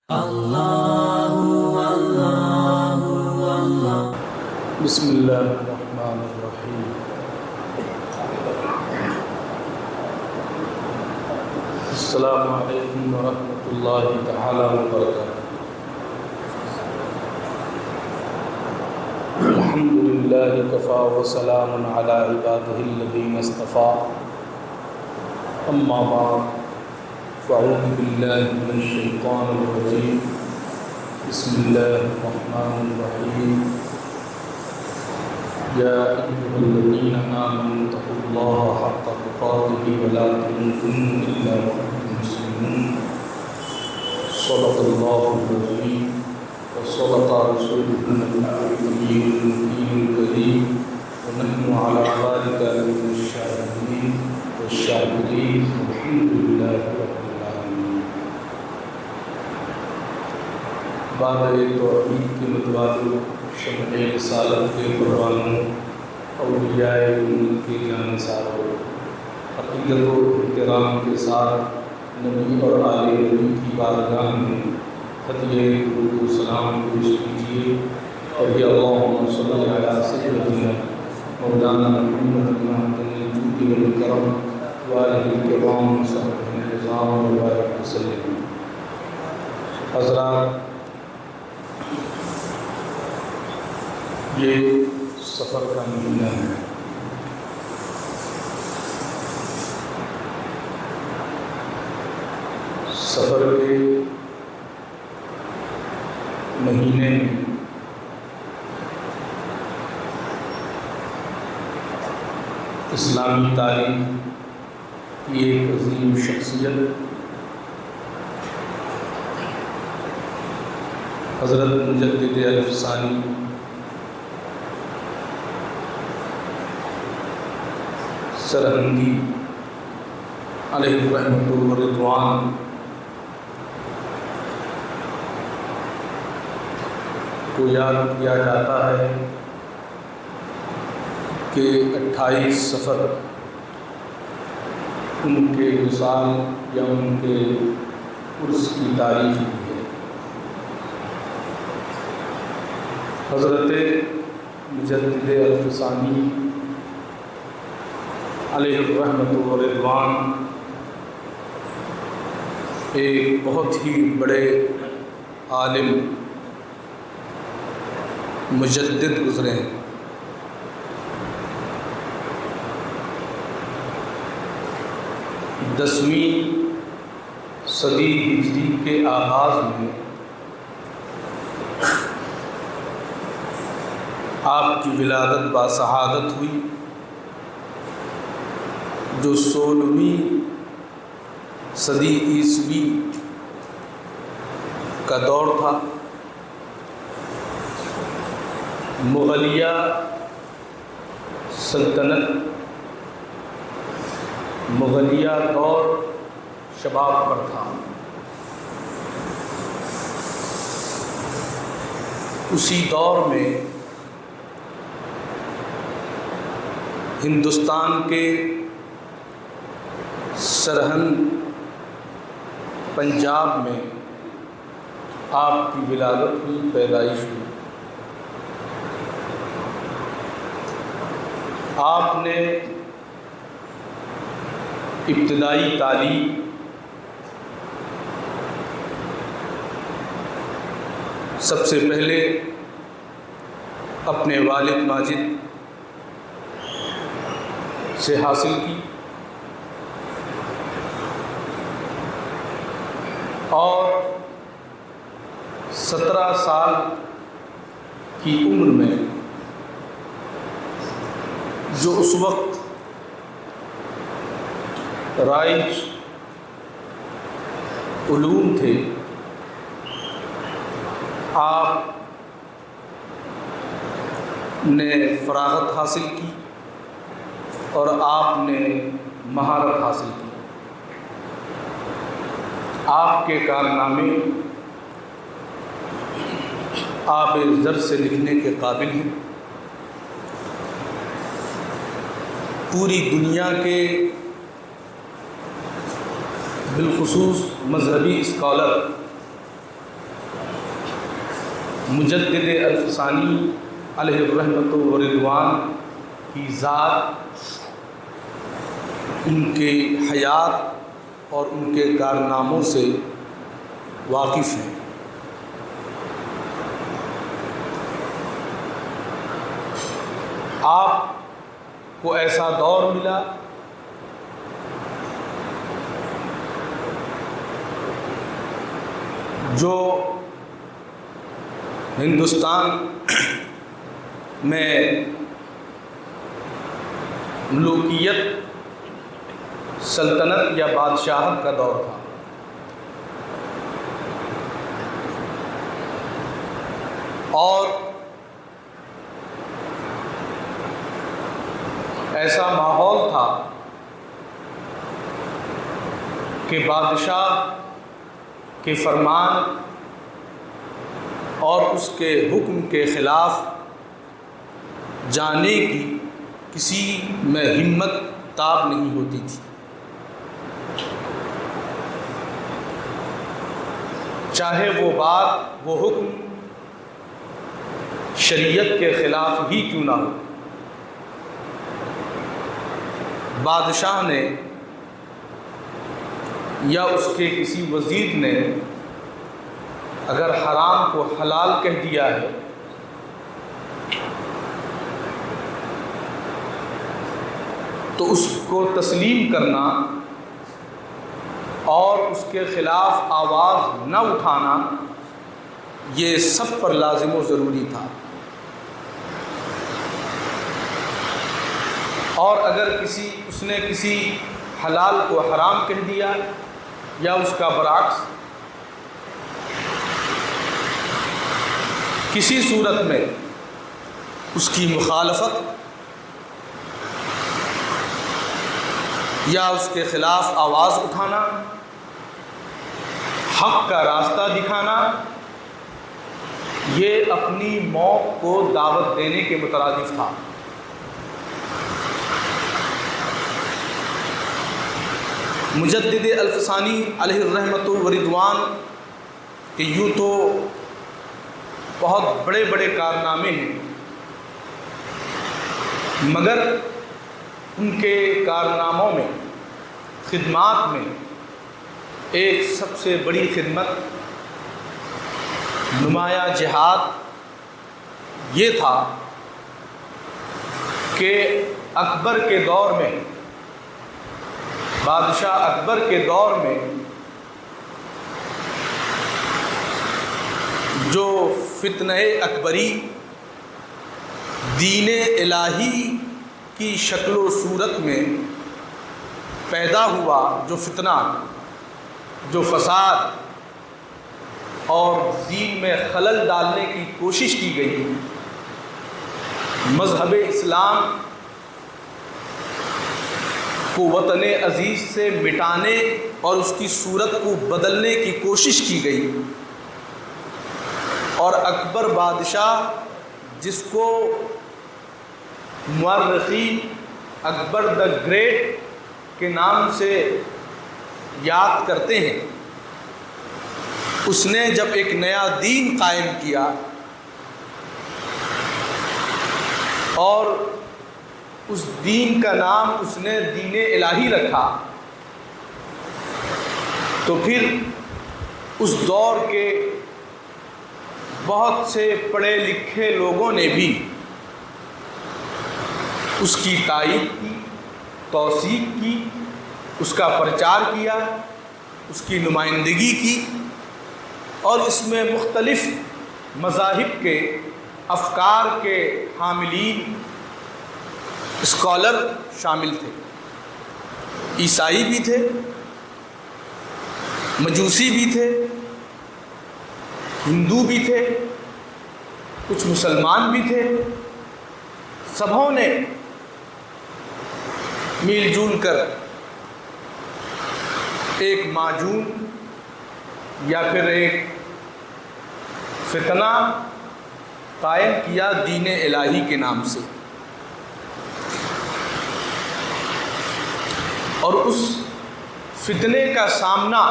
بسم اللہ الرحمن الرحیم۔ السلام علیکم ورحمۃ اللہ تعالی وبرکاتہ۔ الحمد للہ کفا وسلام علی عبادہ الذین اصطفیٰ، اما بعد فاعوذ باللہ من الشیطان الرجیم، بسم اللہ الرحمن الرحیم۔ یا ایھا الذین آمنوا اتقوا اللہ حق تقاته ولا تموتن الا وانتم مسلمون۔ صدق اللہ العظیم وصدق رسولہ النبی الکریم، ونحن علی ذلک لمن الشاہدین والشاکرین، والحمد للہ رب العالمین۔ بعد توحید کے متواتر شمع رسالت کے پروانوں، اولیاء امت کے جانثاروں، عقیدت و احترام کے ساتھ نبی اور آل نبی کی بارگاہ میں ہدیہ درود و سلام پیش کیجیے، اور یا اللہم صلی علی سیدنا مولانا محمد الجود والکرم وآلہ الکرام وصحبہ النظام وبارک وسلم۔ حضرات، یہ سفر کا مہینہ ہے۔ سفر کے مہینے میں اسلامی تاریخ کی ایک عظیم شخصیت حضرت مجدد الفسانی سرہندی علیہ رحمۃ الرضوان کو یاد کیا جاتا ہے کہ 28 صفر ان کے وصال یا ان کے عرس کی تاریخ بھی ہے۔ حضرت مجدد الفسانی علیہ الرحمۃ والرضوان ایک بہت ہی بڑے عالم مجدد گزرے ہیں۔ دسویں صدی ہجری کے آغاز میں آپ کی ولادت باسعادت ہوئی، جو 16ویں صدی عیسوی کا دور تھا۔ مغلیہ سلطنت، مغلیہ دور شباب پر تھا۔ اسی دور میں ہندوستان کے سرہند پنجاب میں آپ کی ولادت ہوئی، پیدائش ہوئی۔ آپ نے ابتدائی تعلیم سب سے پہلے اپنے والد ماجد سے حاصل کی، اور 17 سال کی عمر میں جو اس وقت رائج علوم تھے، آپ نے فراغت حاصل کی اور آپ نے مہارت حاصل کی۔ آپ کے کارنامے آب زر سے لکھنے کے قابل ہیں۔ پوری دنیا کے بالخصوص مذہبی اسکالر مجدد الفسانی علیہ الرحمۃ و رضوان کی ذات، ان کے حیات اور ان کے کارناموں سے واقف ہیں۔ آپ کو ایسا دور ملا جو ہندوستان میں ملوکیت، سلطنت یا بادشاہت کا دور تھا۔ اور ایسا ماحول تھا کہ بادشاہ کے فرمان اور اس کے حکم کے خلاف جانے کی کسی میں ہمت تاب نہیں ہوتی تھی، چاہے وہ بات، وہ حکم شریعت کے خلاف ہی کیوں نہ ہو۔ بادشاہ نے یا اس کے کسی وزیر نے اگر حرام کو حلال کہہ دیا ہے تو اس کو تسلیم کرنا اور اس کے خلاف آواز نہ اٹھانا، یہ سب پر لازم و ضروری تھا۔ اور اگر اس نے کسی حلال کو حرام کہہ دیا یا اس کا برعکس کسی صورت میں اس کی مخالفت یا اس کے خلاف آواز اٹھانا، حق کا راستہ دکھانا، یہ اپنی موت کو دعوت دینے کے مترادف تھا۔ مجدد الفسانی علیہ الرحمۃ و رضوان کہ یوں تو بہت بڑے بڑے کارنامے ہیں، مگر ان کے کارناموں میں، خدمات میں ایک سب سے بڑی خدمت، نمایاں جہاد یہ تھا کہ اکبر کے دور میں، بادشاہ اکبر کے دور میں جو فتنہ اکبری دین الہی کی شکل و صورت میں پیدا ہوا، جو فتنہ، جو فساد اور دین میں خلل ڈالنے کی کوشش کی گئی، مذہب اسلام کو وطن عزیز سے مٹانے اور اس کی صورت کو بدلنے کی کوشش کی گئی، اور اکبر بادشاہ جس کو مورخین اکبر دا گریٹ کے نام سے یاد کرتے ہیں، اس نے جب ایک نیا دین قائم کیا اور اس دین کا نام اس نے دین الہی رکھا، تو پھر اس دور کے بہت سے پڑھے لکھے لوگوں نے بھی اس کی تائید کی، توثیق کی، اس کا پرچار کیا، اس کی نمائندگی کی، اور اس میں مختلف مذاہب کے افکار کے حاملین اسکالر شامل تھے، عیسائی بھی تھے، مجوسی بھی تھے، ہندو بھی تھے، کچھ مسلمان بھی تھے، سبھوں نے مل جل کر ایک معجون یا پھر ایک فتنہ قائم کیا دین الہی کے نام سے، اور اس فتنے کا سامنا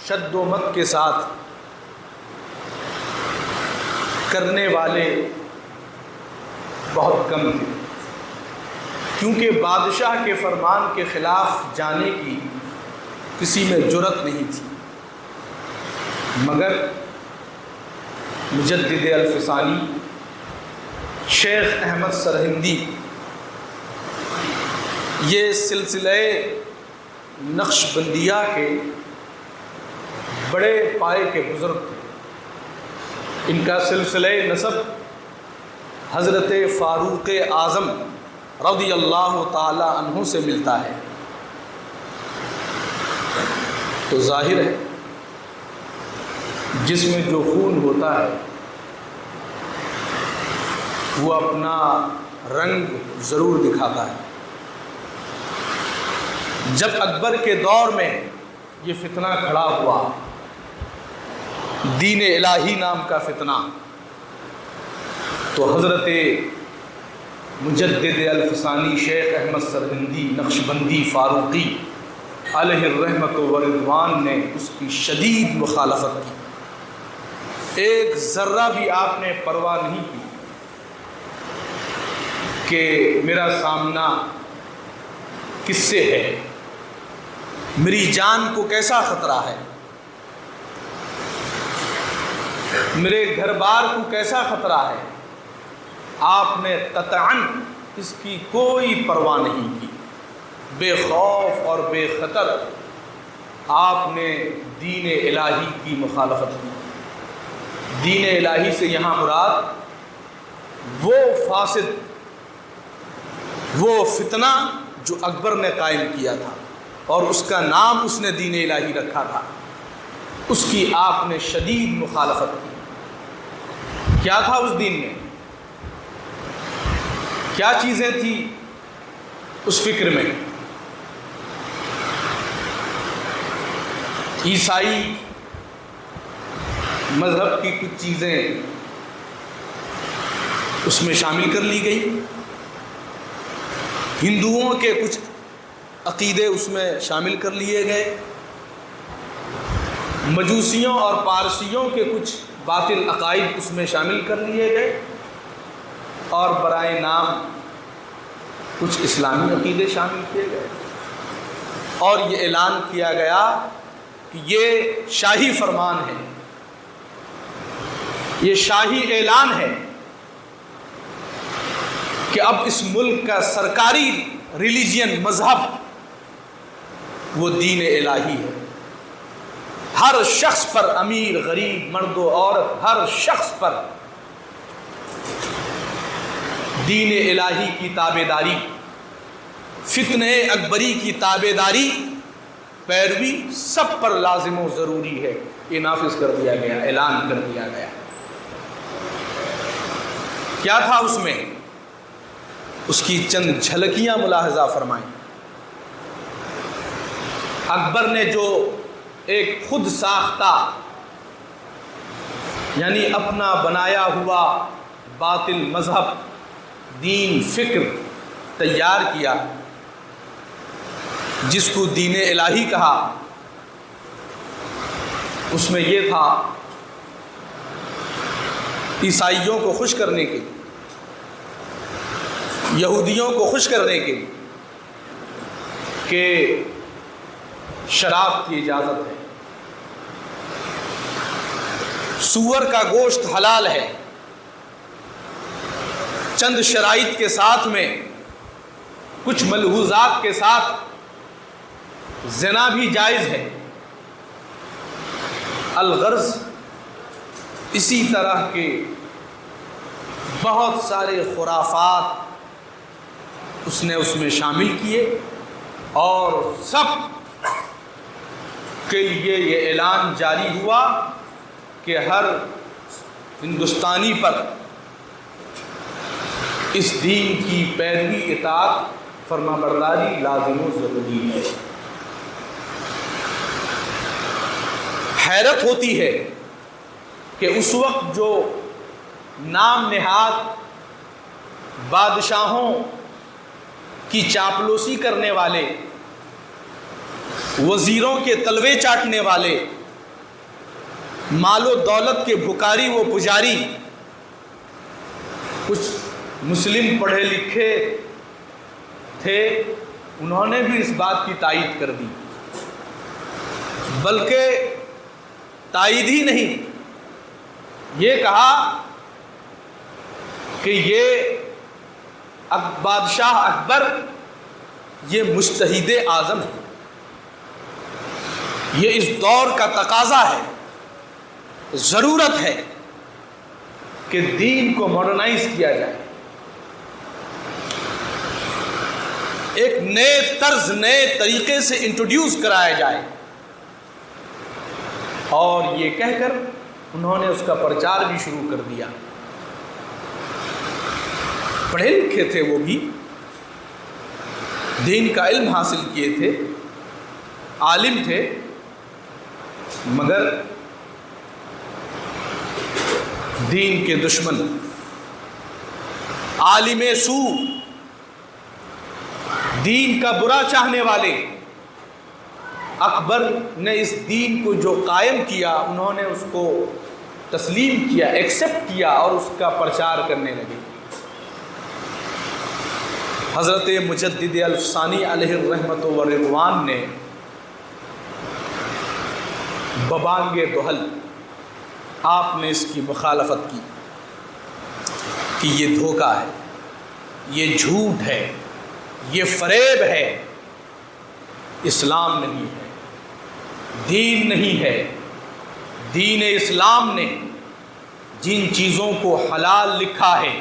شد و مت کے ساتھ کرنے والے بہت کم تھے، کیونکہ بادشاہ کے فرمان کے خلاف جانے کی کسی میں جرأت نہیں تھی، مگر مجدد الفسانی شیخ احمد سرہندی یہ سلسلہ نقش بندیہ کے بڑے پائے کے بزرگ تھے۔ ان کا سلسلہ نسب حضرت فاروق اعظم رضی اللہ تعالی عنہ سے ملتا ہے، تو ظاہر ہے جس میں جو خون ہوتا ہے وہ اپنا رنگ ضرور دکھاتا ہے۔ جب اکبر کے دور میں یہ فتنہ کھڑا ہوا، دین الہی نام کا فتنہ، تو حضرت مجدد الفسانی شیخ احمد سرہندی نقشبندی فاروقی علیہ الرحمت و رضوان نے اس کی شدید مخالفت کی۔ ایک ذرہ بھی آپ نے پرواہ نہیں کی کہ میرا سامنا کس سے ہے، میری جان کو کیسا خطرہ ہے، میرے گھر بار کو کیسا خطرہ ہے، آپ نے قطعاً اس کی کوئی پرواہ نہیں کی۔ بے خوف اور بے خطر آپ نے دین الہی کی مخالفت کی۔ دین الہی سے یہاں مراد وہ فاسد، وہ فتنہ جو اکبر نے قائم کیا تھا اور اس کا نام اس نے دین الہی رکھا تھا، اس کی آپ نے شدید مخالفت کی۔ کیا تھا اس دین میں؟ کیا چیزیں تھیں اس فکر میں؟ عیسائی مذہب کی کچھ چیزیں اس میں شامل کر لی گئی، ہندوؤں کے کچھ عقیدے اس میں شامل کر لیے گئے، مجوسیوں اور پارسیوں کے کچھ باطل عقائد اس میں شامل کر لیے گئے، اور برائے نام کچھ اسلامی عقیدے شامل کیے گئے، اور یہ اعلان کیا گیا کہ یہ شاہی فرمان ہے، یہ شاہی اعلان ہے کہ اب اس ملک کا سرکاری ریلیجین مذہب وہ دین الہی ہے۔ ہر شخص پر، امیر غریب مرد و عورت، ہر شخص پر دین الہی کی تابعداری، فتنہ اکبری کی تابعداری، پیروی سب پر لازم و ضروری ہے۔ یہ نافذ کر دیا گیا، اعلان کر دیا گیا۔ کیا تھا اس میں؟ اس کی چند جھلکیاں ملاحظہ فرمائیں۔ اکبر نے جو ایک خود ساختہ یعنی اپنا بنایا ہوا باطل مذہب، دین، فکر تیار کیا، جس کو دین الہی کہا، اس میں یہ تھا عیسائیوں کو خوش کرنے کے لیے، یہودیوں کو خوش کرنے کے لیے کہ شراب کی اجازت ہے، سور کا گوشت حلال ہے، چند شرائط کے ساتھ میں، کچھ ملحوظات کے ساتھ زنا بھی جائز ہے۔ الغرض اسی طرح کے بہت سارے خرافات اس نے اس میں شامل کیے، اور سب کے لیے یہ اعلان جاری ہوا کہ ہر ہندوستانی پر اس دین کی پیروی، اطاعت، فرما برداری لازم و ضروری ہے۔ حیرت ہوتی ہے کہ اس وقت جو نام نہاد بادشاہوں کی چاپلوسی کرنے والے، وزیروں کے تلوے چاٹنے والے، مال و دولت کے بھکاری و پجاری کچھ مسلم پڑھے لکھے تھے، انہوں نے بھی اس بات کی تائید کر دی، بلکہ تائید ہی نہیں، یہ کہا کہ یہ بادشاہ اکبر یہ مجتہد اعظم ہے، یہ اس دور کا تقاضا ہے، ضرورت ہے کہ دین کو ماڈرنائز کیا جائے، ایک نئے طرز نئے طریقے سے انٹروڈیوس کرایا جائے، اور یہ کہہ کر انہوں نے اس کا پرچار بھی شروع کر دیا۔ پڑھے لکھے تھے، وہ بھی دین کا علم حاصل کیے تھے، عالم تھے، مگر دین کے دشمن، عالم سو، دین کا برا چاہنے والے۔ اکبر نے اس دین کو جو قائم کیا، انہوں نے اس کو تسلیم کیا، ایکسیپٹ کیا اور اس کا پرچار کرنے لگے۔ حضرت مجدد الفسانی علیہ الرحمۃ والرضوان نے ببانگ دہل آپ نے اس کی مخالفت کی کہ یہ دھوکہ ہے، یہ جھوٹ ہے، یہ فریب ہے، اسلام نہیں ہے، دین نہیں ہے۔ دین اسلام نے جن چیزوں کو حلال لکھا ہے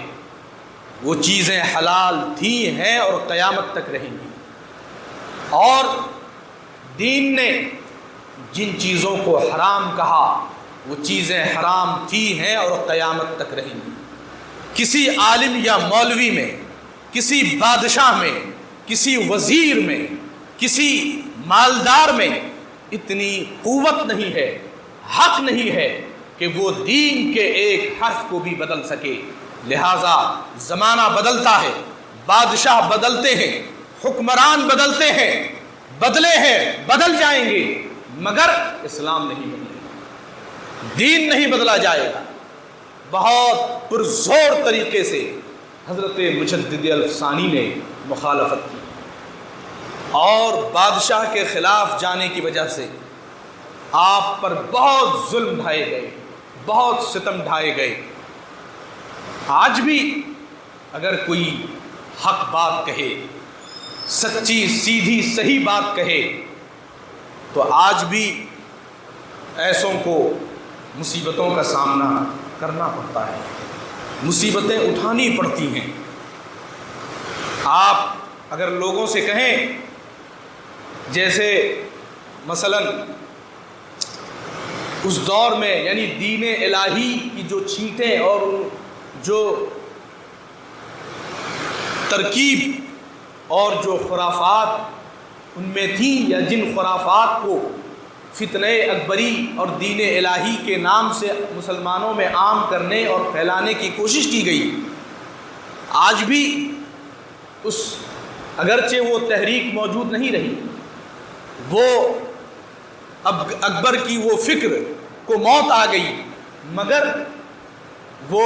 وہ چیزیں حلال تھی ہیں اور قیامت تک رہیں گی، اور دین نے جن چیزوں کو حرام کہا وہ چیزیں حرام تھی ہیں اور قیامت تک رہیں گی۔ کسی عالم یا مولوی میں، کسی بادشاہ میں، کسی وزیر میں، کسی مالدار میں اتنی قوت نہیں ہے، حق نہیں ہے کہ وہ دین کے ایک حرف کو بھی بدل سکے۔ لہٰذا زمانہ بدلتا ہے، بادشاہ بدلتے ہیں، حکمران بدلتے ہیں، بدلے ہیں، بدل جائیں گے، مگر اسلام نہیں بدلے گا، دین نہیں بدلا جائے گا۔ بہت پرزور طریقے سے حضرت مجدد الفسانی نے مخالفت کی، اور بادشاہ کے خلاف جانے کی وجہ سے آپ پر بہت ظلم ڈھائے گئے، بہت ستم ڈھائے گئے۔ آج بھی اگر کوئی حق بات کہے، سچی سیدھی صحیح بات کہے، تو آج بھی ایسوں کو مصیبتوں کا سامنا کرنا پڑتا ہے، مصیبتیں اٹھانی پڑتی ہیں۔ آپ اگر لوگوں سے کہیں، جیسے مثلا اس دور میں یعنی دین الہی کی جو چھینٹیں اور جو ترکیب اور جو خرافات ان میں تھیں، یا جن خرافات کو فتنہ اکبری اور دین الہی کے نام سے مسلمانوں میں عام کرنے اور پھیلانے کی کوشش کی گئی، آج بھی اس اگرچہ وہ تحریک موجود نہیں رہی، وہ اب اکبر کی وہ فکر کو موت آ گئی، مگر وہ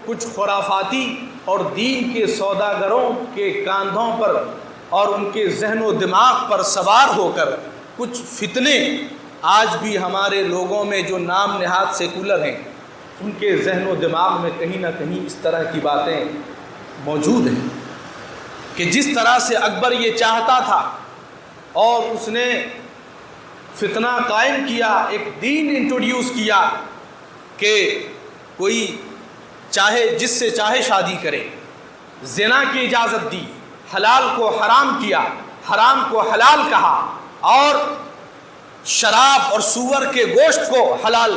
کچھ خرافاتی اور دین کے سوداگروں کے کاندھوں پر اور ان کے ذہن و دماغ پر سوار ہو کر کچھ فتنے آج بھی ہمارے لوگوں میں جو نام نہاد سیکولر ہیں، ان کے ذہن و دماغ میں کہیں نہ کہیں اس طرح کی باتیں موجود ہیں کہ جس طرح سے اکبر یہ چاہتا تھا اور اس نے فتنہ قائم کیا، ایک دین انٹروڈیوس کیا کہ کوئی چاہے جس سے چاہے شادی کرے، زنا کی اجازت دی، حلال کو حرام کیا، حرام کو حلال کہا، اور شراب اور سور کے گوشت کو حلال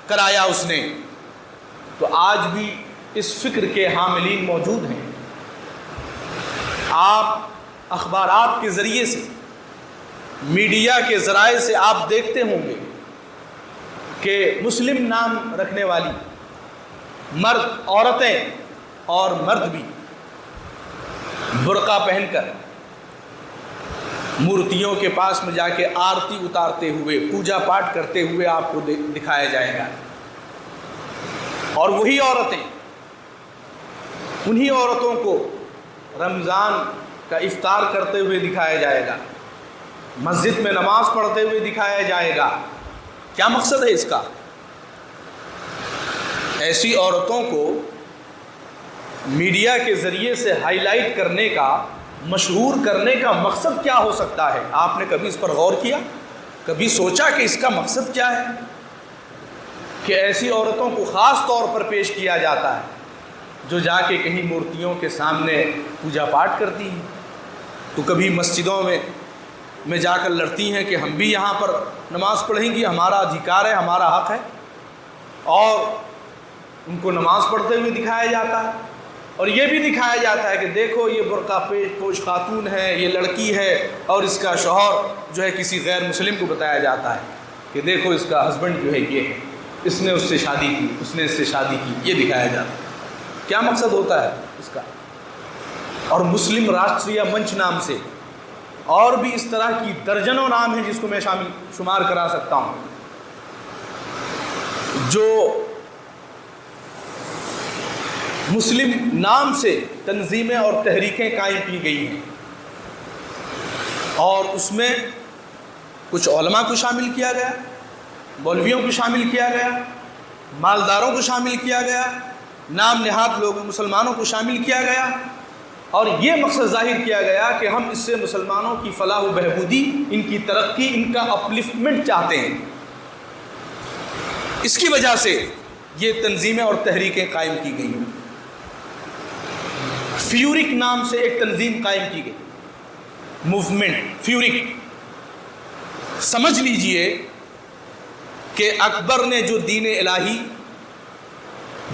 کرایا اس نے، تو آج بھی اس فکر کے حاملین موجود ہیں۔ آپ اخبارات کے ذریعے سے، میڈیا کے ذرائع سے آپ دیکھتے ہوں گے کہ مسلم نام رکھنے والی مرد، عورتیں اور مرد بھی برقع پہن کر مورتیوں کے پاس میں جا کے آرتی اتارتے ہوئے، پوجا پاٹ کرتے ہوئے آپ کو دکھایا جائے گا، اور وہی عورتیں انہی عورتوں کو رمضان کا افطار کرتے ہوئے دکھایا جائے گا، مسجد میں نماز پڑھتے ہوئے دکھایا جائے گا۔ کیا مقصد ہے اس کا؟ ایسی عورتوں کو میڈیا کے ذریعے سے ہائی لائٹ کرنے کا، مشہور کرنے کا مقصد کیا ہو سکتا ہے؟ آپ نے کبھی اس پر غور کیا؟ کبھی سوچا کہ اس کا مقصد کیا ہے؟ کہ ایسی عورتوں کو خاص طور پر پیش کیا جاتا ہے جو جا کے کہیں مورتیوں کے سامنے پوجا پاٹ کرتی ہیں، تو کبھی مسجدوں میں جا کر لڑتی ہیں کہ ہم بھی یہاں پر نماز پڑھیں گی، ہمارا ادھیکار ہے، ہمارا حق ہے، اور ان کو نماز پڑھتے ہوئے دکھایا جاتا ہے۔ اور یہ بھی دکھایا جاتا ہے کہ دیکھو یہ برقع پوش خاتون ہے، یہ لڑکی ہے، اور اس کا شوہر جو ہے کسی غیر مسلم کو بتایا جاتا ہے کہ دیکھو اس کا ہسبینڈ جو ہے یہ ہے، اس نے اس سے شادی کی، اس نے اس سے شادی کی، یہ دکھایا جاتا ہے۔ کیا مقصد ہوتا ہے اس کا؟ اور مسلم راشٹریہ منچ نام سے اور بھی اس طرح کی درجنوں نام ہیں جس کو میں شمار کرا سکتا ہوں، جو مسلم نام سے تنظیمیں اور تحریکیں قائم کی گئی ہیں، اور اس میں کچھ علماء کو شامل کیا گیا، مولویوں کو شامل کیا گیا، مالداروں کو شامل کیا گیا، نام نہاد لوگوں مسلمانوں کو شامل کیا گیا، اور یہ مقصد ظاہر کیا گیا کہ ہم اس سے مسلمانوں کی فلاح و بہبودی، ان کی ترقی، ان کا اپلفٹمنٹ چاہتے ہیں۔ اس کی وجہ سے یہ تنظیمیں اور تحریکیں قائم کی گئی۔ فیورک نام سے ایک تنظیم قائم کی گئی، موومنٹ فیورک۔ سمجھ لیجئے کہ اکبر نے جو دین الہی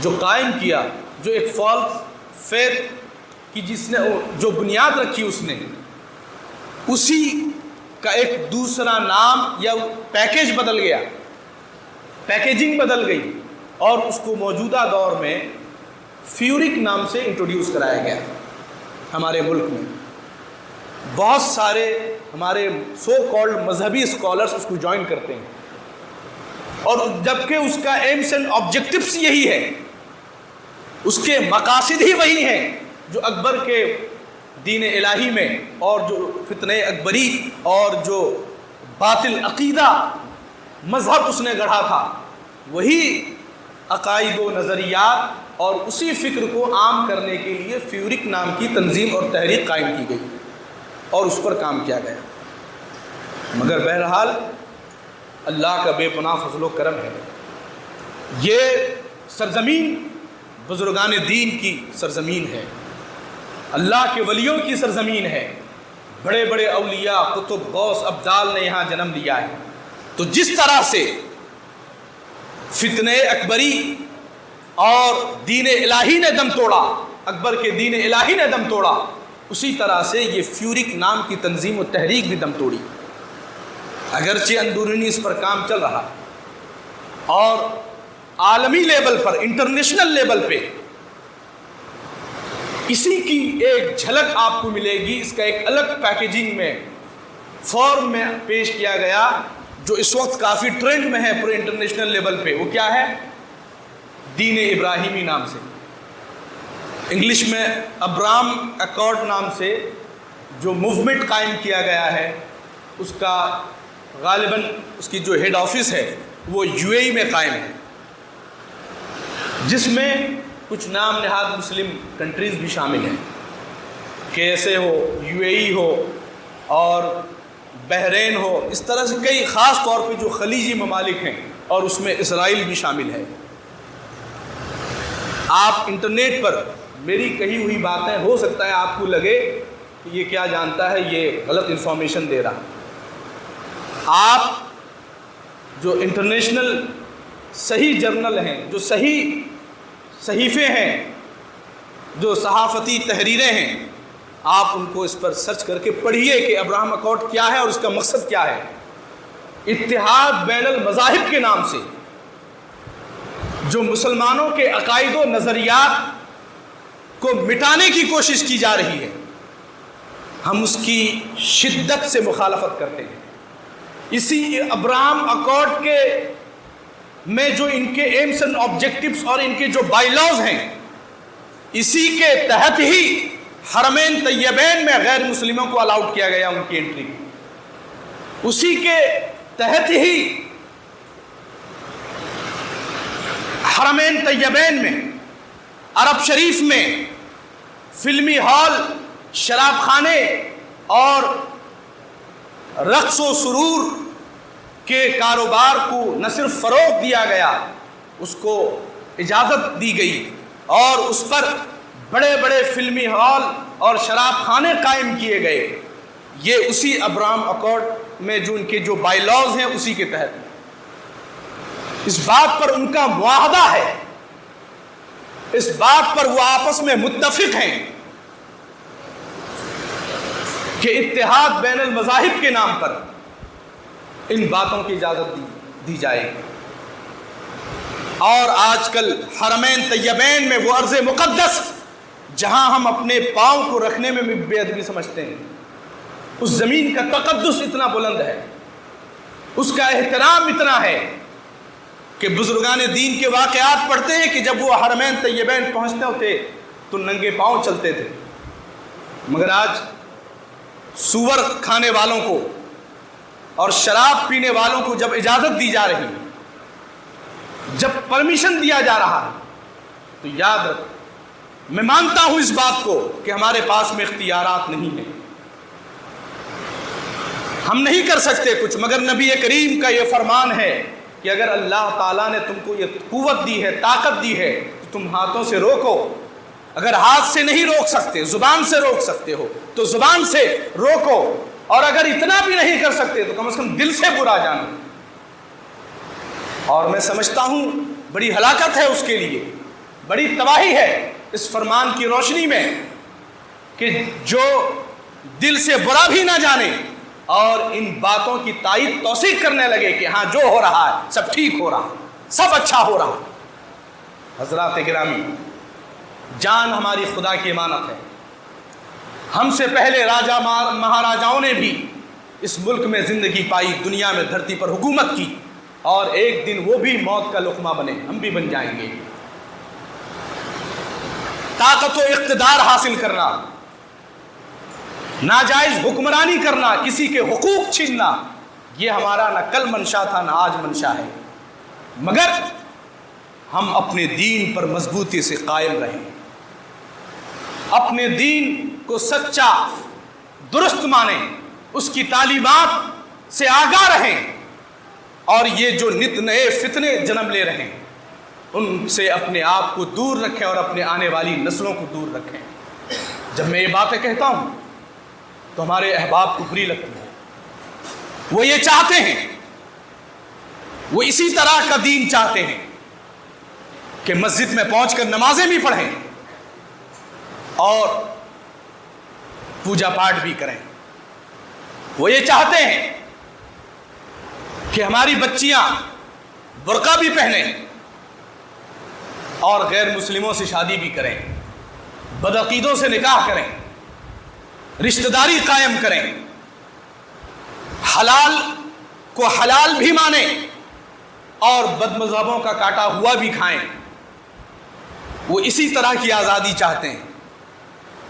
جو قائم کیا، جو ایک فالس فیتھ کی جس نے جو بنیاد رکھی، اس نے اسی کا ایک دوسرا نام یا پیکیج بدل گیا، پیکیجنگ بدل گئی، اور اس کو موجودہ دور میں فیورک نام سے انٹروڈیوس کرایا گیا۔ ہمارے ملک میں بہت سارے ہمارے سو کالڈ مذہبی اسکالرس اس کو جوائن کرتے ہیں، اور جبکہ اس کا ایمس اینڈ آبجیکٹیوز یہی ہے، اس کے مقاصد ہی وہی ہیں جو اکبر کے دین الہی میں، اور جو فتنہ اکبری اور جو باطل عقیدہ مذہب اس نے گڑھا تھا، وہی عقائد و نظریات اور اسی فکر کو عام کرنے کے لیے فیورک نام کی تنظیم اور تحریک قائم کی گئی، اور اس پر کام کیا گیا۔ مگر بہرحال اللہ کا بے پناہ فضل و کرم ہے، یہ سرزمین بزرگان دین کی سرزمین ہے، اللہ کے ولیوں کی سرزمین ہے، بڑے بڑے اولیاء، قطب، غوث، ابدال نے یہاں جنم لیا ہے۔ تو جس طرح سے فتنہ اکبری اور دین الہی نے دم توڑا، اکبر کے دین الہی نے دم توڑا، اسی طرح سے یہ فیورک نام کی تنظیم و تحریک بھی دم توڑی۔ اگرچہ اندرونی اس پر کام چل رہا، اور عالمی لیول پر، انٹرنیشنل لیول پہ اسی کی ایک جھلک آپ کو ملے گی، اس کا ایک الگ پیکیجنگ میں، فارم میں پیش کیا گیا، جو اس وقت کافی ٹرینڈ میں ہے پورے انٹرنیشنل لیول پہ۔ وہ کیا ہے؟ دین ابراہیمی نام سے، انگلش میں ابراہم اکارڈ نام سے جو موومنٹ قائم کیا گیا ہے، اس کا غالباً اس کی جو ہیڈ آفس ہے وہ UAE میں قائم ہے، جس میں کچھ نام نہاد مسلم کنٹریز بھی شامل ہیں، کیسے ہو، UAE ہو، اور بحرین ہو، اس طرح سے کئی، خاص طور پہ جو خلیجی ممالک ہیں، اور اس میں اسرائیل بھی شامل ہے۔ آپ انٹرنیٹ پر میری کہی ہوئی باتیں ہو سکتا ہے آپ کو لگے کہ یہ کیا جانتا ہے، یہ غلط انفارمیشن دے رہا۔ آپ جو انٹرنیشنل صحیح جرنل ہیں، جو صحیح صحیفے ہیں، جو صحافتی تحریریں ہیں، آپ ان کو اس پر سرچ کر کے پڑھیے کہ ابراہم اکارڈ کیا ہے اور اس کا مقصد کیا ہے۔ اتحاد بین المذاہب کے نام سے جو مسلمانوں کے عقائد و نظریات کو مٹانے کی کوشش کی جا رہی ہے، ہم اس کی شدت سے مخالفت کرتے ہیں۔ اسی ابراہم اکارڈ کے میں جو ان کے ایمس اینڈ آبجیکٹیوز اور ان کے جو بائی لاز ہیں، اسی کے تحت ہی حرمین طیبین میں غیر مسلموں کو الاؤڈ کیا گیا ان کی انٹری، اسی کے تحت ہی حرمین طیبین میں، عرب شریف میں فلمی ہال، شراب خانے اور رقص و سرور کے کاروبار کو نہ صرف فروغ دیا گیا، اس کو اجازت دی گئی اور اس پر بڑے بڑے فلمی ہال اور شراب خانے قائم کیے گئے۔ یہ اسی ابراہم اکارڈ میں جو ان کے جو بائی لاز ہیں اسی کے تحت اس بات پر ان کا معاہدہ ہے، اس بات پر وہ آپس میں متفق ہیں کہ اتحاد بین المذاہب کے نام پر ان باتوں کی اجازت دی جائے گی۔ اور آج کل حرمین طیبین میں وہ ارض مقدس جہاں ہم اپنے پاؤں کو رکھنے میں بھی بے ادبی سمجھتے ہیں، اس زمین کا تقدس اتنا بلند ہے، اس کا احترام اتنا ہے کہ بزرگان دین کے واقعات پڑھتے ہیں کہ جب وہ حرمین طیبین پہنچتے تھے تو ننگے پاؤں چلتے تھے، مگر آج سور کھانے والوں کو اور شراب پینے والوں کو جب اجازت دی جا رہی ہے، جب پرمیشن دیا جا رہا ہے، تو یاد رکھ، میں مانتا ہوں اس بات کو کہ ہمارے پاس میں اختیارات نہیں ہیں، ہم نہیں کر سکتے کچھ، مگر نبی کریم کا یہ فرمان ہے کہ اگر اللہ تعالیٰ نے تم کو یہ قوت دی ہے، طاقت دی ہے، تو تم ہاتھوں سے روکو، اگر ہاتھ سے نہیں روک سکتے، زبان سے روک سکتے ہو تو زبان سے روکو، اور اگر اتنا بھی نہیں کر سکتے تو کم از کم دل سے برا جانو۔ اور میں سمجھتا ہوں بڑی ہلاکت ہے اس کے لیے، بڑی تباہی ہے اس فرمان کی روشنی میں کہ جو دل سے برا بھی نہ جانے اور ان باتوں کی تائید توثیق کرنے لگے کہ ہاں جو ہو رہا ہے سب ٹھیک ہو رہا ہے، سب اچھا ہو رہا ہے۔ حضرات گرامی، جان ہماری خدا کی امانت ہے، ہم سے پہلے راجا مہاراجاؤں نے بھی اس ملک میں زندگی پائی، دنیا میں دھرتی پر حکومت کی، اور ایک دن وہ بھی موت کا لقمہ بنے، ہم بھی بن جائیں گے۔ طاقت و اقتدار حاصل کرنا، ناجائز حکمرانی کرنا، کسی کے حقوق چھیننا، یہ ہمارا نہ کل منشا تھا نہ آج منشا ہے، مگر ہم اپنے دین پر مضبوطی سے قائم رہیں، اپنے دین کو سچا درست مانیں، اس کی تعلیمات سے آگاہ رہیں، اور یہ جو نت نئے فتنے جنم لے رہے ہیں ان سے اپنے آپ کو دور رکھیں اور اپنے آنے والی نسلوں کو دور رکھیں۔ جب میں یہ باتیں کہتا ہوں تو ہمارے احباب کو بری لگتی ہے، وہ یہ چاہتے ہیں، وہ اسی طرح کا دین چاہتے ہیں کہ مسجد میں پہنچ کر نمازیں بھی پڑھیں اور پوجا پاٹ بھی کریں، وہ یہ چاہتے ہیں کہ ہماری بچیاں برقع بھی پہنیں اور غیر مسلموں سے شادی بھی کریں، بدعقیدوں سے نکاح کریں، رشتہ داری قائم کریں، حلال کو حلال بھی مانیں اور بد مذہبوں کا کاٹا ہوا بھی کھائیں۔ وہ اسی طرح کی آزادی چاہتے ہیں،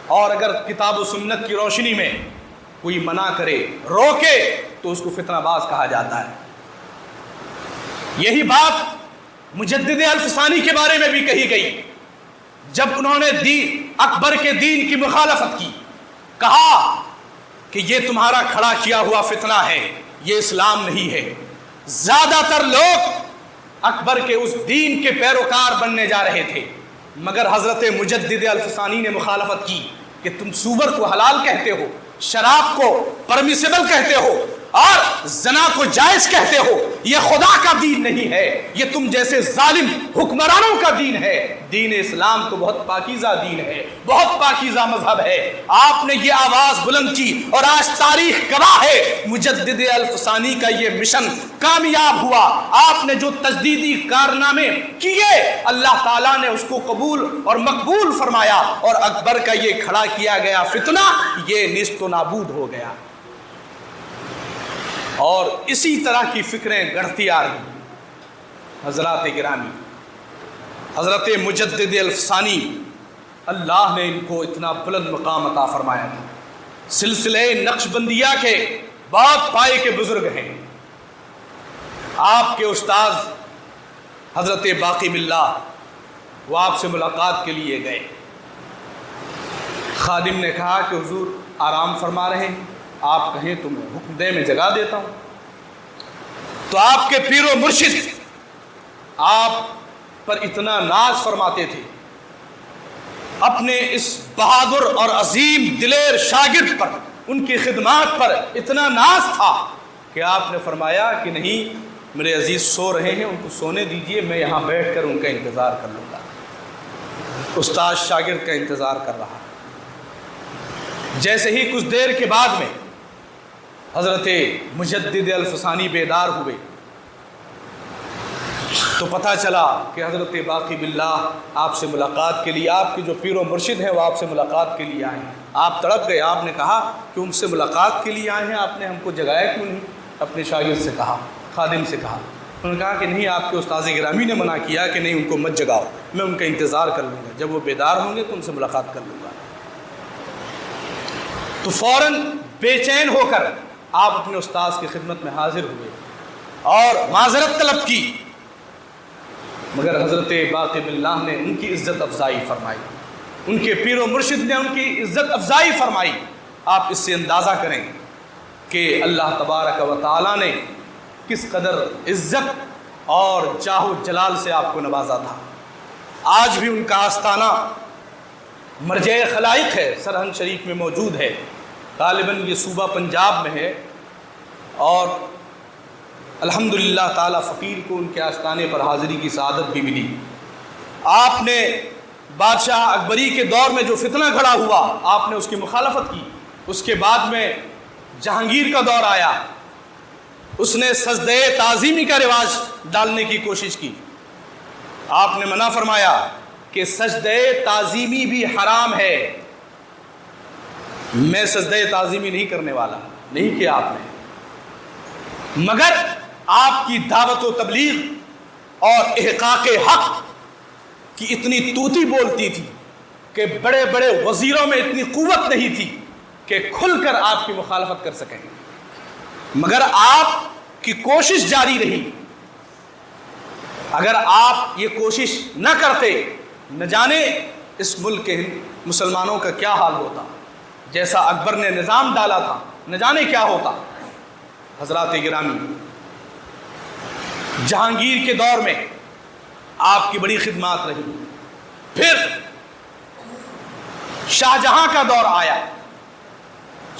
اور اگر کتاب و سنت کی روشنی میں کوئی منع کرے، روکے، تو اس کو فتنہ باز کہا جاتا ہے۔ یہی بات مجدد الفسانی کے بارے میں بھی کہی گئی، جب انہوں نے اکبر کے دین کی مخالفت کی، کہا کہ یہ تمہارا کھڑا کیا ہوا فتنہ ہے، یہ اسلام نہیں ہے۔ زیادہ تر لوگ اکبر کے اس دین کے پیروکار بننے جا رہے تھے، مگر حضرت مجدد الفسانی نے مخالفت کی کہ تم سور کو حلال کہتے ہو، شراب کو پرمیسیبل کہتے ہو اور زنا کو جائز کہتے ہو، یہ خدا کا دین نہیں ہے، یہ تم جیسے ظالم حکمرانوں کا دین ہے۔ دین اسلام تو بہت پاکیزہ دین ہے، بہت پاکیزہ مذہب ہے۔ آپ نے یہ آواز بلند کی اور آج تاریخ گواہ ہے مجدد الفسانی کا یہ مشن کامیاب ہوا۔ آپ نے جو تجدیدی کارنامے کیے، اللہ تعالیٰ نے اس کو قبول اور مقبول فرمایا، اور اکبر کا یہ کھڑا کیا گیا فتنہ یہ نیست و نابود ہو گیا۔ اور اسی طرح کی فکریں گڑھتی آ رہی ہیں۔ حضرات گرامی، حضرت مجدد الفسانی اللہ نے ان کو اتنا بلند مقام عطا فرمایا تھا۔ سلسلے نقش بندیہ کے بہت پائے کے بزرگ ہیں۔ آپ کے استاذ حضرت باقی باللہ وہ آپ سے ملاقات کے لیے گئے۔ خادم نے کہا کہ حضور آرام فرما رہے ہیں، آپ کہیں تو میں حکم دیں میں جگا دیتا ہوں۔ تو آپ کے پیر و مرشد آپ پر اتنا ناز فرماتے تھے، اپنے اس بہادر اور عظیم دلیر شاگرد پر، ان کی خدمات پر اتنا ناز تھا کہ آپ نے فرمایا کہ نہیں، میرے عزیز سو رہے ہیں، ان کو سونے دیجئے، میں یہاں بیٹھ کر ان کا انتظار کر لوں گا۔ استاد شاگرد کا انتظار کر رہا۔ جیسے ہی کچھ دیر کے بعد میں حضرت مجدد الفسانی بیدار ہوئے تو پتہ چلا کہ حضرت باقی باللہ آپ سے ملاقات کے لیے، آپ کے جو پیر و مرشد ہیں وہ آپ سے ملاقات کے لیے آئے ہیں۔ آپ تڑپ گئے، آپ نے کہا کہ ان سے ملاقات کے لیے آئے ہیں، آپ نے ہم کو جگایا کیوں نہیں؟ اپنے شاگرد سے کہا، خادم سے کہا۔ انہوں نے کہا کہ نہیں، آپ کے استاذ گرامی نے منع کیا کہ نہیں، ان کو مت جگاؤ، میں ان کا انتظار کر لوں گا، جب وہ بیدار ہوں گے تو ان سے ملاقات کر لوں گا۔ تو فوراً بے چین ہو کر آپ اپنے استاذ کی خدمت میں حاضر ہوئے اور معذرت طلب کی، مگر حضرت باقی باللہ نے ان کی عزت افزائی فرمائی، ان کے پیر و مرشد نے ان کی عزت افزائی فرمائی۔ آپ اس سے اندازہ کریں کہ اللہ تبارک و تعالیٰ نے کس قدر عزت اور جاہ و جلال سے آپ کو نوازا تھا۔ آج بھی ان کا آستانہ مرجع خلائق ہے، سرہند شریف میں موجود ہے، غالباً یہ صوبہ پنجاب میں ہے، اور الحمدللہ تعالیٰ فقیر کو ان کے آستانے پر حاضری کی سعادت بھی ملی۔ آپ نے بادشاہ اکبری کے دور میں جو فتنہ کھڑا ہوا، آپ نے اس کی مخالفت کی۔ اس کے بعد میں جہانگیر کا دور آیا، اس نے سجدہ تعظیمی کا رواج ڈالنے کی کوشش کی۔ آپ نے منع فرمایا کہ سجدہ تعظیمی بھی حرام ہے، میں سجدہ تعظیمی نہیں کرنے والا، نہیں کیا آپ نے، مگر آپ کی دعوت و تبلیغ اور احقاق حق کی اتنی توتی بولتی تھی کہ بڑے بڑے وزیروں میں اتنی قوت نہیں تھی کہ کھل کر آپ کی مخالفت کر سکیں، مگر آپ کی کوشش جاری رہی۔ اگر آپ یہ کوشش نہ کرتے، نہ جانے اس ملک کے مسلمانوں کا کیا حال ہوتا، جیسا اکبر نے نظام ڈالا تھا نہ جانے کیا ہوتا۔ حضرات گرامی، جہانگیر کے دور میں آپ کی بڑی خدمات رہی، پھر شاہجہاں کا دور آیا،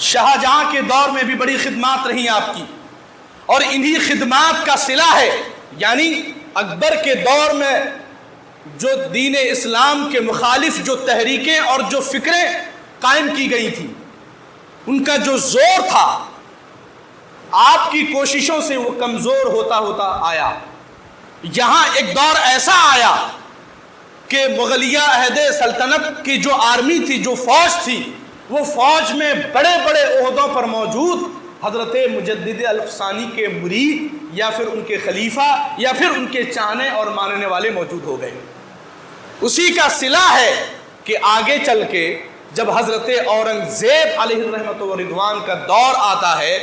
شاہجہاں کے دور میں بھی بڑی خدمات رہی آپ کی، اور انہی خدمات کا صلہ ہے، یعنی اکبر کے دور میں جو دین اسلام کے مخالف جو تحریکیں اور جو فکریں قائم کی گئی تھیں، ان کا جو زور تھا، آپ کی کوششوں سے وہ کمزور ہوتا ہوتا آیا۔ یہاں ایک دور ایسا آیا کہ مغلیہ عہد سلطنت کی جو آرمی تھی، جو فوج تھی، وہ فوج میں بڑے بڑے عہدوں پر موجود حضرت مجدد الفسانی کے مرید یا پھر ان کے خلیفہ یا پھر ان کے چاہنے اور ماننے والے موجود ہو گئے۔ اسی کا صلہ ہے کہ آگے چل کے جب حضرت اورنگزیب علیہ الرحمۃ والرضوان کا دور آتا ہے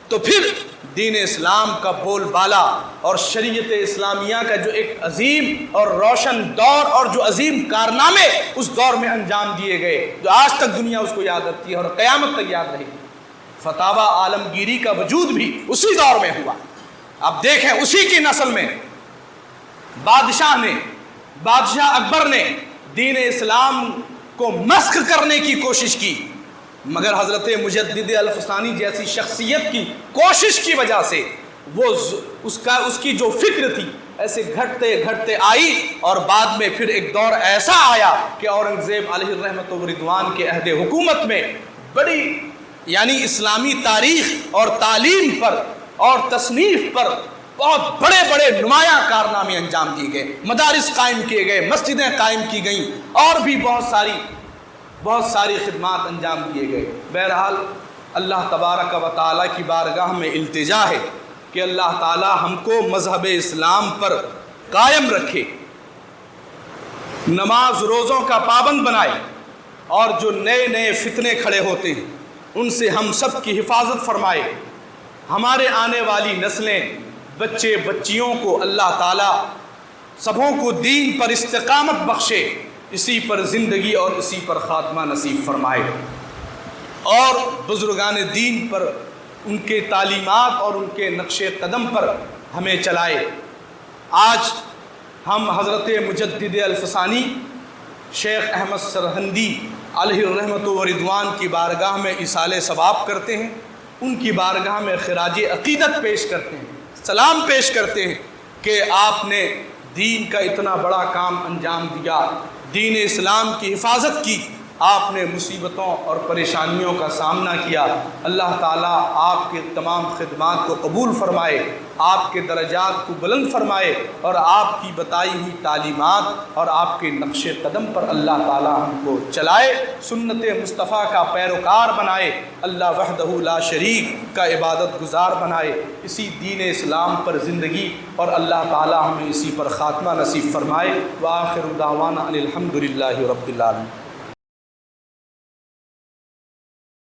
تو پھر دین اسلام کا بول بالا اور شریعت اسلامیہ کا جو ایک عظیم اور روشن دور اور جو عظیم کارنامے اس دور میں انجام دیے گئے، جو آج تک دنیا اس کو یاد رکھتی ہے اور قیامت تک یاد رہے گی۔ فتاوی عالمگیری کا وجود بھی اسی دور میں ہوا۔ اب دیکھیں، اسی کی نسل میں بادشاہ اکبر نے دین اسلام کو مسخ کرنے کی کوشش کی، مگر حضرت مجدد الفسانی جیسی شخصیت کی کوشش کی وجہ سے وہ اس کی جو فکر تھی ایسے گھٹتے گھٹتے آئی، اور بعد میں پھر ایک دور ایسا آیا کہ اورنگزیب علیہ الرحمۃ والرضوان کے عہد حکومت میں بڑی یعنی اسلامی تاریخ اور تعلیم پر اور تصنیف پر بہت بڑے بڑے نمایاں کارنامے انجام دیے گئے، مدارس قائم کیے گئے، مسجدیں قائم کی گئیں، اور بھی بہت ساری خدمات انجام دیے گئے۔ بہرحال اللہ تبارک و تعالیٰ کی بارگاہ میں التجا ہے کہ اللہ تعالیٰ ہم کو مذہب اسلام پر قائم رکھے، نماز روزوں کا پابند بنائے، اور جو نئے نئے فتنے کھڑے ہوتے ہیں ان سے ہم سب کی حفاظت فرمائے۔ ہمارے آنے والی نسلیں، بچے بچیوں کو اللہ تعالیٰ سبوں کو دین پر استقامت بخشے، اسی پر زندگی اور اسی پر خاتمہ نصیب فرمائے، اور بزرگان دین پر، ان کے تعلیمات اور ان کے نقش قدم پر ہمیں چلائے۔ آج ہم حضرت مجدد الفسانی شیخ احمد سرہندی علیہ الرحمت و رضوان کی بارگاہ میں ایصال ثواب کرتے ہیں، ان کی بارگاہ میں خراج عقیدت پیش کرتے ہیں، سلام پیش کرتے ہیں کہ آپ نے دین کا اتنا بڑا کام انجام دیا، دین اسلام کی حفاظت کی، آپ نے مصیبتوں اور پریشانیوں کا سامنا کیا۔ اللہ تعالیٰ آپ کے تمام خدمات کو قبول فرمائے، آپ کے درجات کو بلند فرمائے، اور آپ کی بتائی ہوئی تعلیمات اور آپ کے نقش قدم پر اللہ تعالیٰ ہم کو چلائے، سنت مصطفیٰ کا پیروکار بنائے، اللہ وحدہ لا شریک کا عبادت گزار بنائے، اسی دین اسلام پر زندگی، اور اللہ تعالیٰ ہمیں اسی پر خاتمہ نصیب فرمائے۔ وآخر دعوانا ان الحمد للہ رب العالمین۔